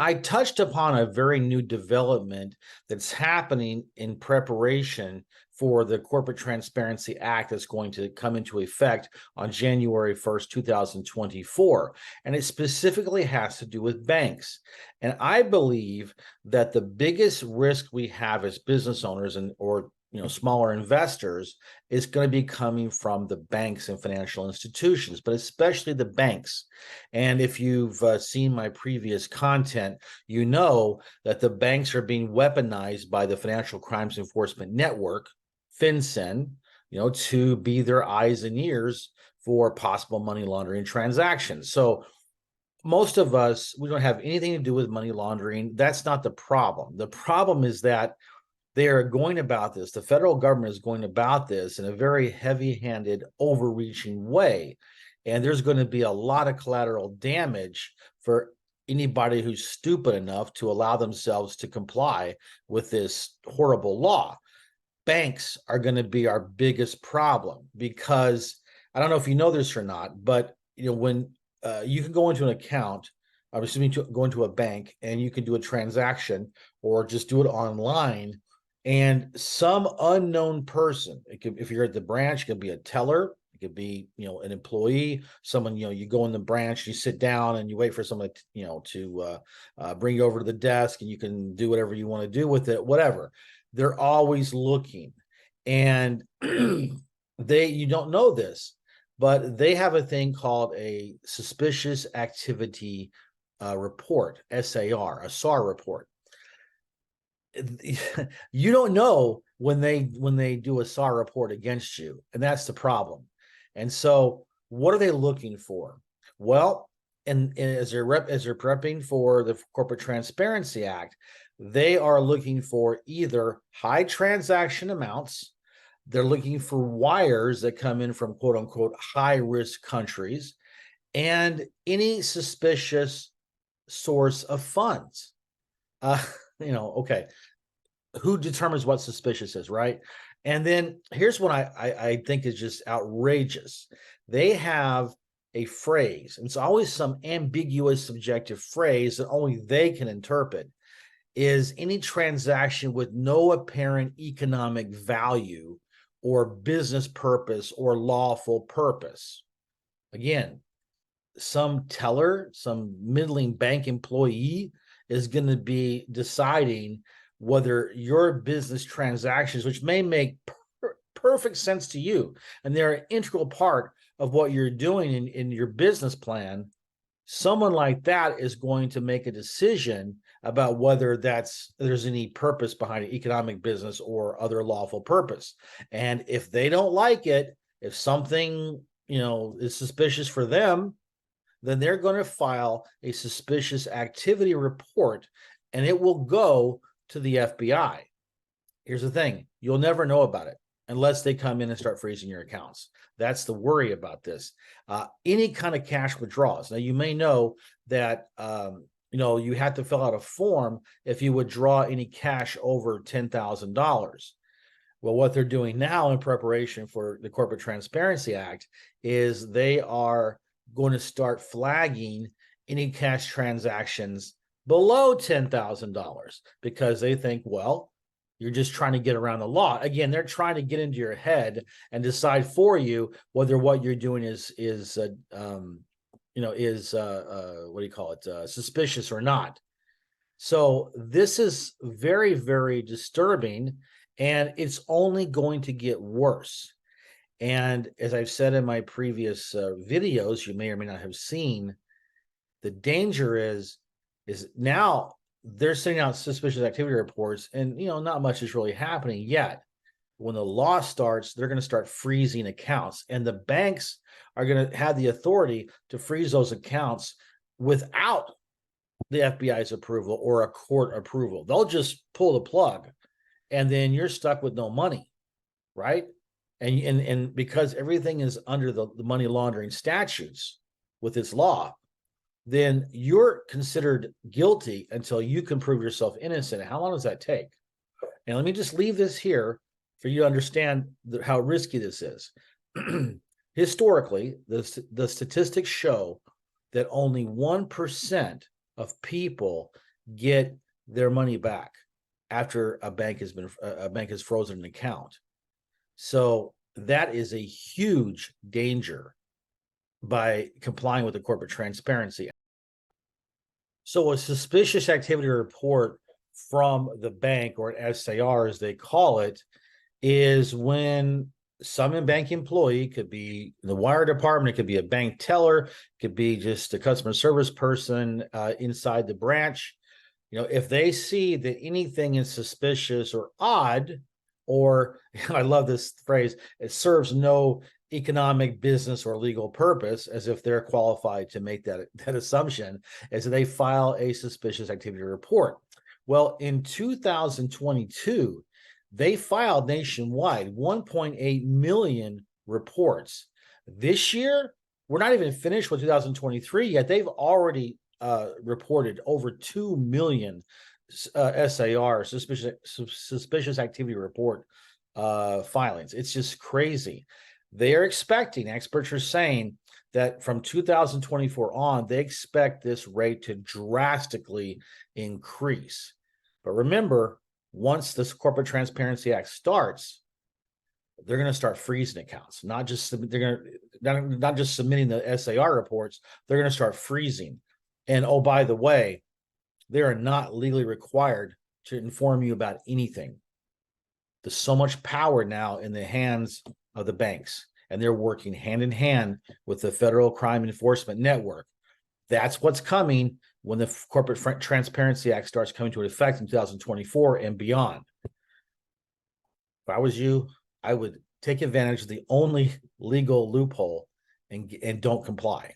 I touched upon a very new development that's happening in preparation for the Corporate Transparency Act that's going to come into effect on January 1st, 2024. And it specifically has to do with banks. And I believe that the biggest risk we have as business owners and or smaller investors is going to be coming from the banks and financial institutions, but especially the banks. And if you've seen my previous content, you know that the banks are being weaponized by the Financial Crimes Enforcement Network, FinCEN, to be their eyes and ears for possible money laundering transactions. So most of us, we don't have anything to do with money laundering. That's not the problem. The problem is that they are going about this, the federal government is going about this in a very heavy-handed, overreaching way. And there's going to be a lot of collateral damage for anybody who's stupid enough to allow themselves to comply with this horrible law. Banks are going to be our biggest problem because I don't know if you know this or not, but when you can go into an account, I'm assuming to go into a bank, and you can do a transaction or just do it online. And some unknown person, if you're at the branch, it could be a teller, it could be, an employee, someone, you go in the branch, you sit down and you wait for someone, to bring you over to the desk, and you can do whatever you want to do with it, whatever. They're always looking. And you don't know this, but they have a thing called a suspicious activity report, SAR, a SAR report. You don't know when they do a SAR report against you, and that's the problem. And so what are they looking for? Well, and as they're prepping for the Corporate Transparency Act, they are looking for either high transaction amounts, they're looking for wires that come in from quote unquote high risk countries, and any suspicious source of funds. Okay, who determines what suspicious is, right? And then here's what I think is just outrageous. They have a phrase, and it's always some ambiguous, subjective phrase that only they can interpret, is any transaction with no apparent economic value or business purpose or lawful purpose. Again, some teller, some middling bank employee is going to be deciding whether your business transactions, which may make perfect sense to you, and they're an integral part of what you're doing in your business plan, someone like that is going to make a decision about whether there's any purpose behind an economic business or other lawful purpose. And if they don't like it, if something is suspicious for them, then they're going to file a suspicious activity report, and it will go to the FBI. Here's the thing, you'll never know about it unless they come in and start freezing your accounts. That's the worry about this. Any kind of cash withdrawals. Now, you may know that you have to fill out a form if you withdraw any cash over $10,000. Well, what they're doing now in preparation for the Corporate Transparency Act is they are going to start flagging any cash transactions below $10,000 because they think, well, you're just trying to get around the law. Again, they're trying to get into your head and decide for you whether what you're doing is suspicious or not. So this is very, very disturbing, and it's only going to get worse. And as I've said in my previous videos, you may or may not have seen, the danger is now they're sending out suspicious activity reports, and not much is really happening yet. When the law starts, they're going to start freezing accounts, and the banks are going to have the authority to freeze those accounts without the FBI's approval or a court approval. They'll just pull the plug, and then you're stuck with no money, right? And because everything is under the money laundering statutes with this law, then you're considered guilty until you can prove yourself innocent. How long does that take? And let me just leave this here for you to understand how risky this is. Historically, the statistics show that only 1% of people get their money back after a bank has frozen an account. So that is a huge danger by complying with the Corporate Transparency Act. So a suspicious activity report from the bank, or an SAR as they call it, is when some bank employee, could be the wire department, it could be a bank teller, it could be just a customer service person inside the branch. If they see that anything is suspicious or odd, or I love this phrase, it serves no economic, business, or legal purpose, as if they're qualified to make that assumption, is that they file a suspicious activity report. Well, in 2022, they filed nationwide 1.8 million reports. This year, we're not even finished with 2023 yet. They've already reported over 2 million SAR, suspicious activity report filings. It's just crazy. They are expecting, experts are saying, that from 2024 on, they expect this rate to drastically increase. But remember, once this Corporate Transparency Act starts, they're going to start freezing accounts. Not just submitting the SAR reports. They're going to start freezing. And oh, by the way, they are not legally required to inform you about anything. There's so much power now in the hands of the banks, and they're working hand in hand with the Federal Crime Enforcement Network. That's what's coming when the Corporate Transparency Act starts coming to effect in 2024 and beyond. If I was you, I would take advantage of the only legal loophole and don't comply.